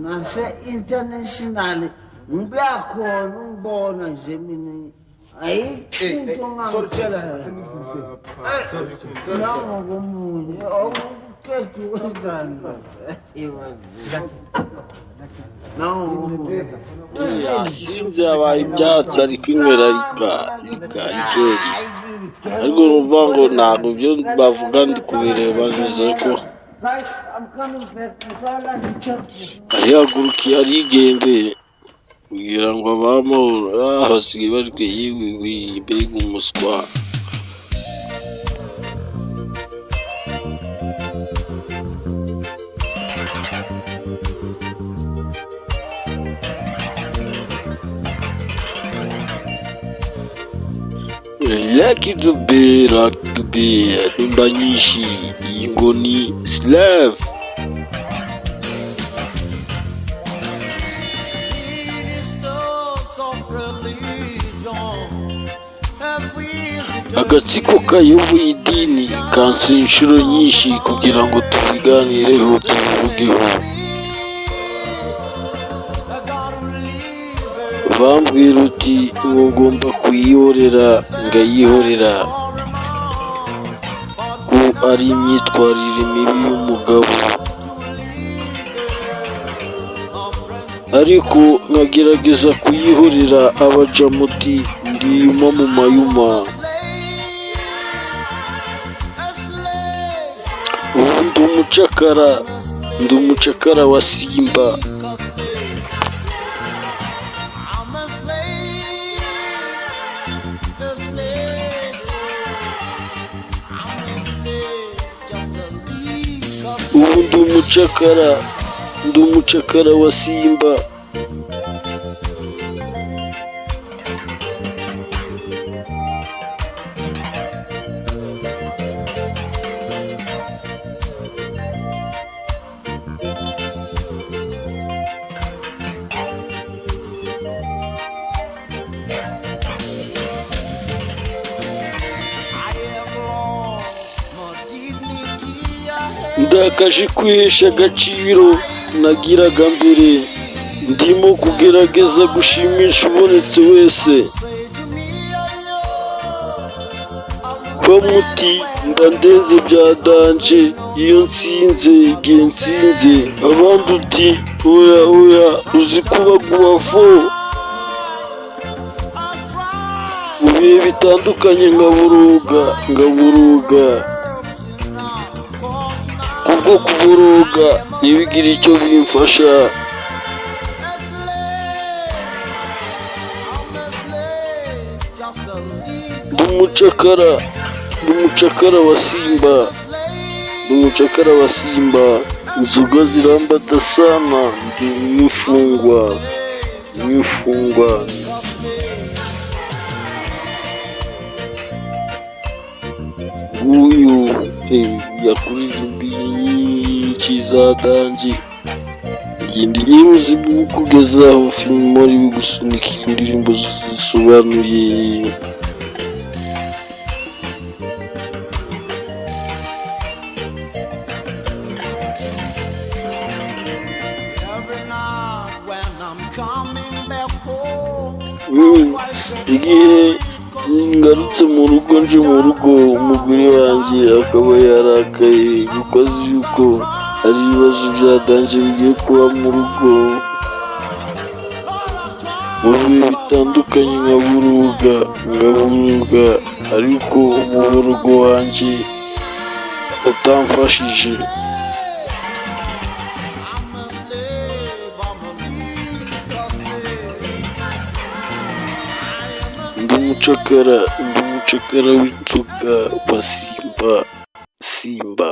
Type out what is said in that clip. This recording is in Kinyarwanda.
nase-international ngiyakhona ungibona nje mina ayikho into ngangitshela nangokomunye awuqeda ukwenzani sinzi abaye ibyatsi ari kwinywera ikeri ariko urumva ngo ntabwo ibyo bavuga ndi kubireba neza ko arihagurukiye arigendeye kugira ngo abamahoro hasigaye bari yiwiwi mbega umuswa Lucky Dube nimba nyinshi iyi ngo ni Slave. Agatsiko kayoboye idini kanse inshuro nyinshi kugira ngo tubiganireho tubivugeho. Bambwira uti ngomba kuyihorera ngayihorera ko ari imyitwarire mibi y'umugabo, ariko nkagerageza kuyihorera abajamuti ndiyuma mu mayuma. Ubu ndi umucakara wa Simba. Ubu ndi umucakara wa Simba. Ndakaje kwihesha agaciro nagiraga mbere, ndimo kugerageza gushimisha ubonetse wese. Bamuti mba ndenze bya danje iyo nsinze igihe nsinze, abandi uti oya uzi kuba guwafo. Mu bihe bitandukanye ngaburuga kubwo kuboroga ntibigire icyo bimfasha. Ndi umucakara wa Simba. Inzoga zirambata sana, ndi mwifungwa. Nguyu yakuririmba nyinshi za danje, ngenda nyiruzi kugezaho filime ari gusunika indirimbo zisobanuye. Igihe ngarutse mu rugo umugore wanjye akaba yarakaye kuko azi yuko hari ibibazo bya danje bigiye kuba mu rugo. Mu bihe bitandukanye nkaburuga ariko umuborogo wanjye utamfashije. Ndi umucakara w'inzoga wa Simba.